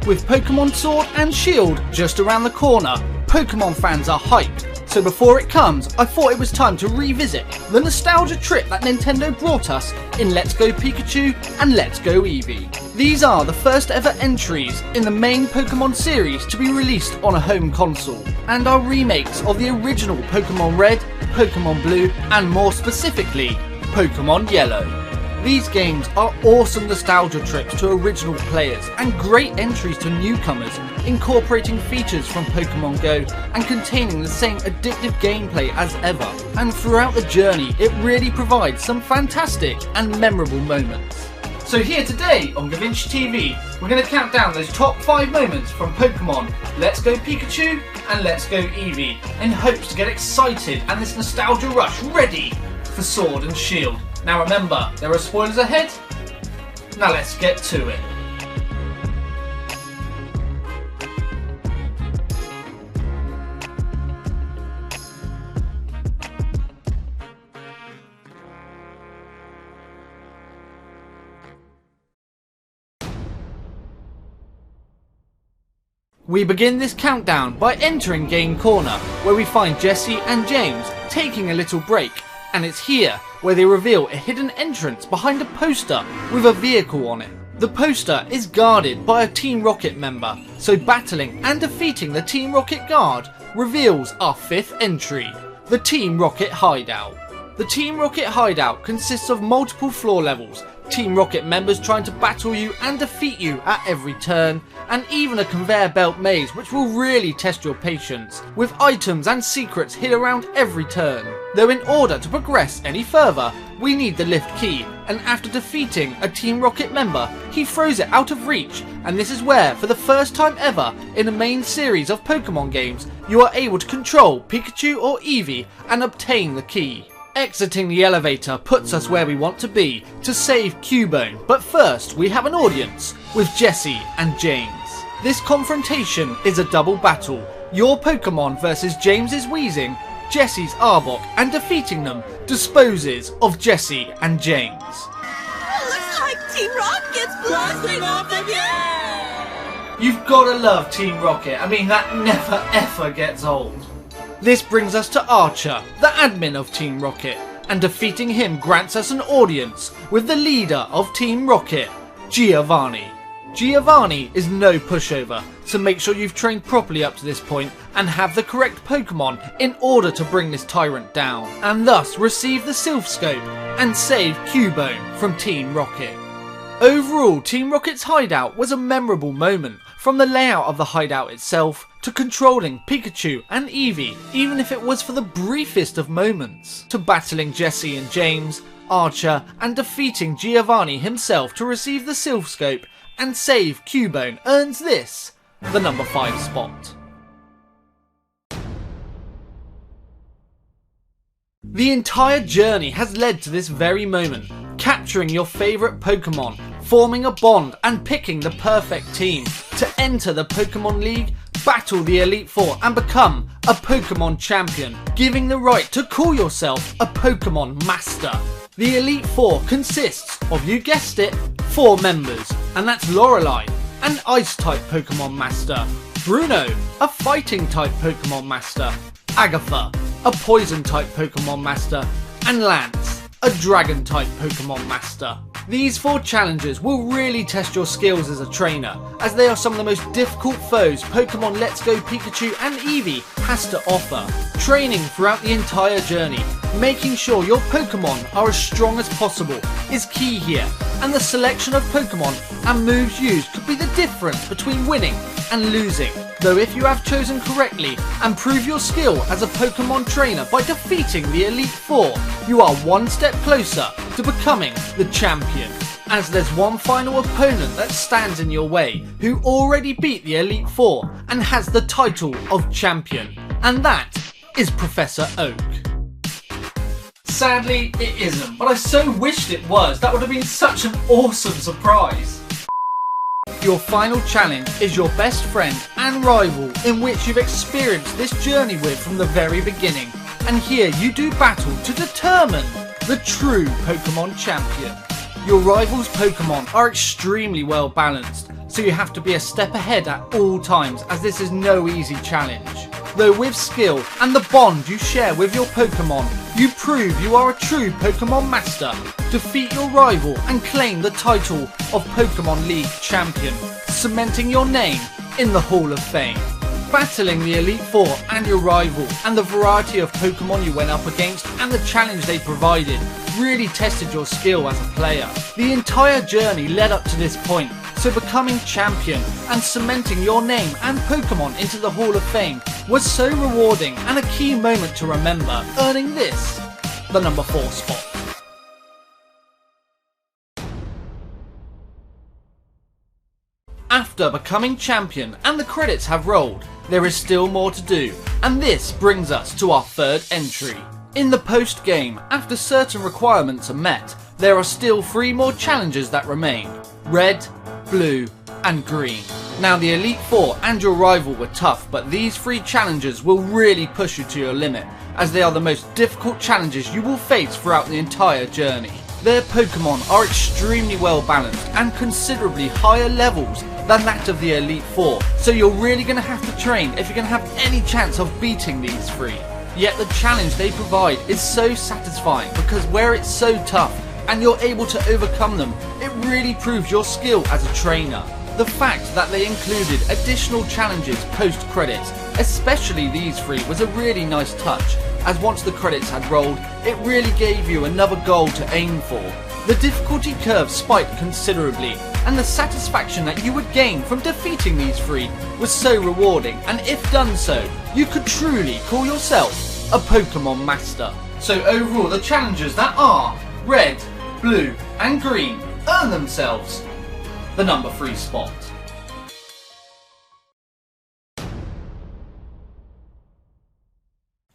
With Pokémon Sword and Shield just around the corner, Pokémon fans are hyped. So before it comes, I thought it was time to revisit the nostalgia trip that Nintendo brought us in Let's Go Pikachu and Let's Go Eevee. These are the first ever entries in the main Pokémon series to be released on a home console, and are remakes of the original Pokémon Red, Pokémon Blue, and more specifically, Pokémon Yellow. These games are awesome nostalgia trips to original players and great entries to newcomers, incorporating features from Pokémon Go and containing the same addictive gameplay as ever. And throughout the journey, it really provides some fantastic and memorable moments. So here today on DaVinci TV, we're going to count down those top 5 moments from Pokémon Let's Go Pikachu and Let's Go Eevee in hopes to get excited and this nostalgia rush ready for Sword and Shield. Now remember, there are spoilers ahead. Now let's get to it. We begin this countdown by entering Game Corner, where we find Jesse and James taking a little break, and it's here where they reveal a hidden entrance behind a poster with a vehicle on it. The poster is guarded by a Team Rocket member, so battling and defeating the Team Rocket guard reveals our 5th entry, the Team Rocket Hideout. The Team Rocket Hideout consists of multiple floor levels, Team Rocket members trying to battle you and defeat you at every turn, and even a conveyor belt maze which will really test your patience, with items and secrets hid around every turn. Though in order to progress any further, we need the lift key, and after defeating a Team Rocket member, he throws it out of reach, and this is where, for the first time ever in the main series of Pokemon games, you are able to control Pikachu or Eevee and obtain the key. Exiting the elevator puts us where we want to be, to save Cubone, but first we have an audience with Jesse and James. This confrontation is a double battle, your Pokemon versus James's Weezing, Jesse's Arbok, and defeating them disposes of Jesse and James. Looks like Team Rocket's blasting off again! You've gotta love Team Rocket, I mean that never ever gets old. This brings us to Archer, the admin of Team Rocket, and defeating him grants us an audience with the leader of Team Rocket, Giovanni. Giovanni is no pushover, so make sure you've trained properly up to this point and have the correct Pokemon in order to bring this tyrant down, and thus receive the Sylph Scope and save Cubone from Team Rocket. Overall, Team Rocket's hideout was a memorable moment, from the layout of the hideout itself to controlling Pikachu and Eevee, even if it was for the briefest of moments, to battling Jesse and James, Archer, and defeating Giovanni himself to receive the Sylph Scope and save Cubone earns this, the number 5 spot. The entire journey has led to this very moment, capturing your favourite Pokemon, forming a bond and picking the perfect team to enter the Pokemon League, battle the Elite Four and become a Pokemon champion, giving the right to call yourself a Pokemon Master. The Elite Four consists of, you guessed it, 4 members, and that's Lorelei, an Ice-type Pokemon Master, Bruno, a Fighting-type Pokemon Master, Agatha, a Poison-type Pokemon Master, and Lance, a Dragon-type Pokemon Master. These 4 challenges will really test your skills as a trainer, as they are some of the most difficult foes Pokemon Let's Go Pikachu and Eevee has to offer. Training throughout the entire journey, making sure your Pokemon are as strong as possible is key here, and the selection of Pokemon and moves used could be the difference between winning and losing. Though if you have chosen correctly and prove your skill as a Pokemon trainer by defeating the Elite Four, you are one step closer to becoming the champion. As there's one final opponent that stands in your way who already beat the Elite Four and has the title of champion, and that is Professor Oak. Sadly, it isn't, but I so wished it was. That would have been such an awesome surprise. Your final challenge is your best friend and rival, in which you've experienced this journey with from the very beginning, and here you do battle to determine the true Pokemon champion. Your rival's Pokemon are extremely well balanced, so you have to be a step ahead at all times, as this is no easy challenge. Though with skill and the bond you share with your Pokemon, you prove you are a true Pokemon master. Defeat your rival and claim the title of Pokemon League champion, cementing your name in the Hall of Fame. Battling the Elite Four and your rival, and the variety of Pokemon you went up against and the challenge they provided really tested your skill as a player. The entire journey led up to this point, so becoming champion and cementing your name and Pokemon into the Hall of Fame was so rewarding and a key moment to remember, earning this, the number 4 spot. After becoming champion and the credits have rolled, there is still more to do, and this brings us to our 3rd entry. In the post-game, after certain requirements are met, there are still 3 more challenges that remain: red, blue and green. Now the Elite Four and your rival were tough, but these 3 challenges will really push you to your limit, as they are the most difficult challenges you will face throughout the entire journey. Their Pokemon are extremely well balanced and considerably higher levels than that of the Elite Four, so you're really going to have to train if you're going to have any chance of beating these 3. Yet the challenge they provide is so satisfying, because where it's so tough and you're able to overcome them, it really proves your skill as a trainer. The fact that they included additional challenges post-credits, especially these 3, was a really nice touch, as once the credits had rolled, it really gave you another goal to aim for. The difficulty curve spiked considerably, and the satisfaction that you would gain from defeating these 3 was so rewarding, and if done so, you could truly call yourself a Pokemon master. So overall, the challenges that are red, blue and green earn themselves the number 3 spot.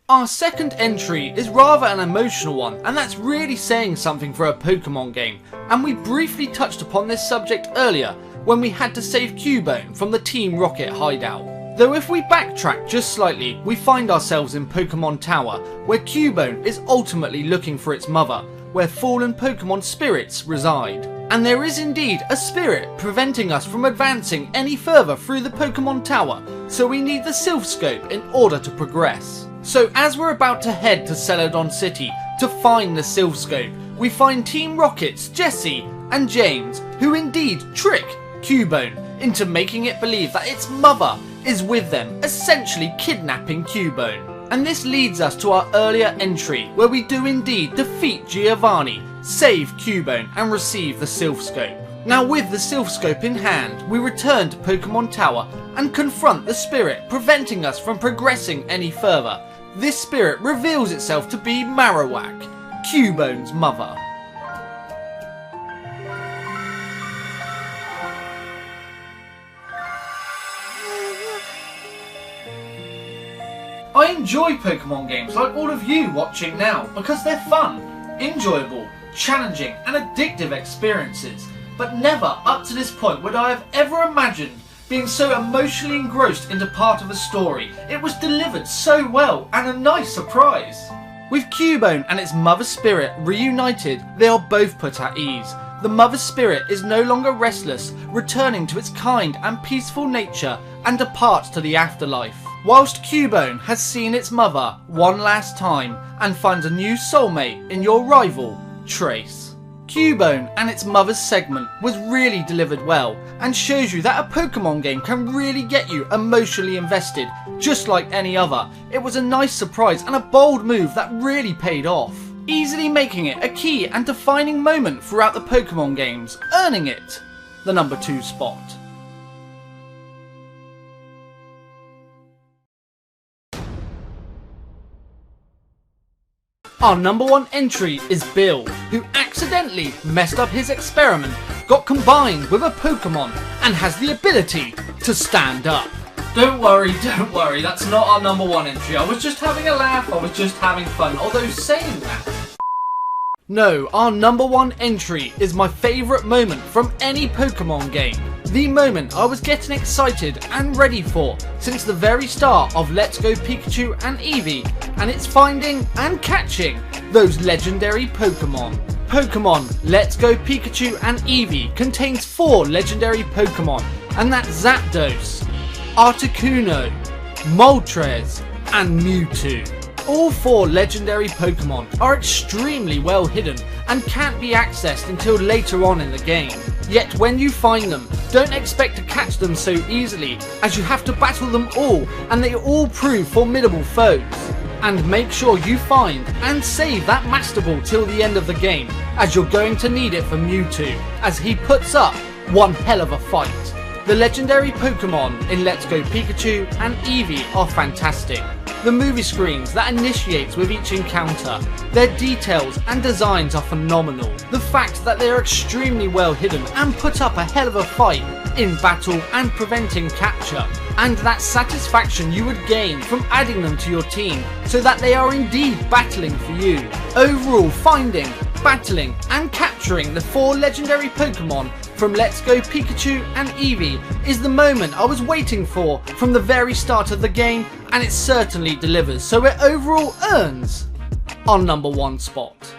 Our second entry is rather an emotional one, and that's really saying something for a Pokemon game, and we briefly touched upon this subject earlier when we had to save Cubone from the Team Rocket hideout. Though if we backtrack just slightly, we find ourselves in Pokemon Tower, where Cubone is ultimately looking for its mother, where fallen Pokemon spirits reside. And there is indeed a spirit preventing us from advancing any further through the Pokemon Tower, so we need the Silph Scope in order to progress. So as we're about to head to Celadon City to find the Silph Scope, we find Team Rocket's Jesse and James, who indeed trick Cubone into making it believe that its mother is with them, essentially kidnapping Cubone. And this leads us to our earlier entry, where we do indeed defeat Giovanni, save Cubone and receive the Silph Scope. Now with the Silph Scope in hand, we return to Pokemon Tower and confront the spirit preventing us from progressing any further. This spirit reveals itself to be Marowak, Cubone's mother. I enjoy Pokemon games like all of you watching now, because they're fun, enjoyable, challenging and addictive experiences, but never up to this point would I have ever imagined being so emotionally engrossed into part of a story. It was delivered so well and a nice surprise. With Cubone and its mother spirit reunited, they are both put at ease. The mother spirit is no longer restless, returning to its kind and peaceful nature and departs to the afterlife. Whilst Cubone has seen its mother one last time and finds a new soulmate in your rival, Trace. Cubone and its mother's segment was really delivered well and shows you that a Pokemon game can really get you emotionally invested just like any other. It was a nice surprise and a bold move that really paid off, easily making it a key and defining moment throughout the Pokemon games, earning it the number 2 spot. Our number 1 entry is Bill, who accidentally messed up his experiment, got combined with a Pokemon, and has the ability to stand up. Don't worry, that's not our number 1 entry. I was just having a laugh, I was just having fun, although saying that. No, our number 1 entry is my favourite moment from any Pokemon game. The moment I was getting excited and ready for since the very start of Let's Go Pikachu and Eevee, and it's finding and catching those legendary Pokemon. Pokémon Let's Go Pikachu and Eevee contains 4 legendary Pokémon, and that's Zapdos, Articuno, Moltres and Mewtwo. All 4 legendary Pokémon are extremely well hidden and can't be accessed until later on in the game. Yet when you find them, don't expect to catch them so easily, as you have to battle them all and they all prove formidable foes. And make sure you find and save that Master Ball till the end of the game, as you're going to need it for Mewtwo, as he puts up one hell of a fight. The legendary Pokémon in Let's Go Pikachu and Eevee are fantastic. The movie screens that initiates with each encounter, their details and designs are phenomenal. The fact that they are extremely well hidden and put up a hell of a fight in battle and preventing capture, and that satisfaction you would gain from adding them to your team so that they are indeed battling for you. Overall, finding, battling and capturing the 4 legendary Pokémon from Let's Go Pikachu and Eevee is the moment I was waiting for from the very start of the game, and it certainly delivers, so it overall earns our #1 spot.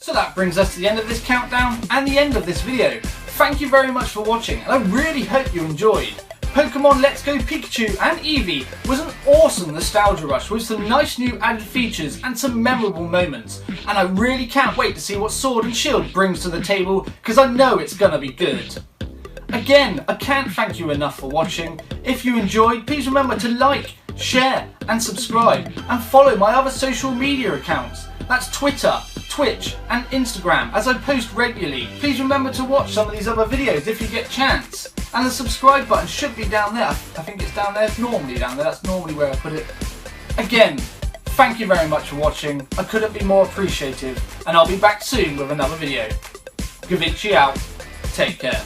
So that brings us to the end of this countdown and the end of this video. Thank you very much for watching, and I really hope you enjoyed. Pokémon Let's Go Pikachu and Eevee was an awesome nostalgia rush with some nice new added features and some memorable moments, and I really can't wait to see what Sword and Shield brings to the table, because I know it's gonna be good. Again, I can't thank you enough for watching. If you enjoyed, please remember to like, share and subscribe, and follow my other social media accounts. That's Twitter, Twitch and Instagram, as I post regularly. Please remember to watch some of these other videos if you get a chance. And the subscribe button should be down there. I think it's down there. It's normally down there. That's normally where I put it. Again, thank you very much for watching. I couldn't be more appreciative. And I'll be back soon with another video. Gavici out. Take care.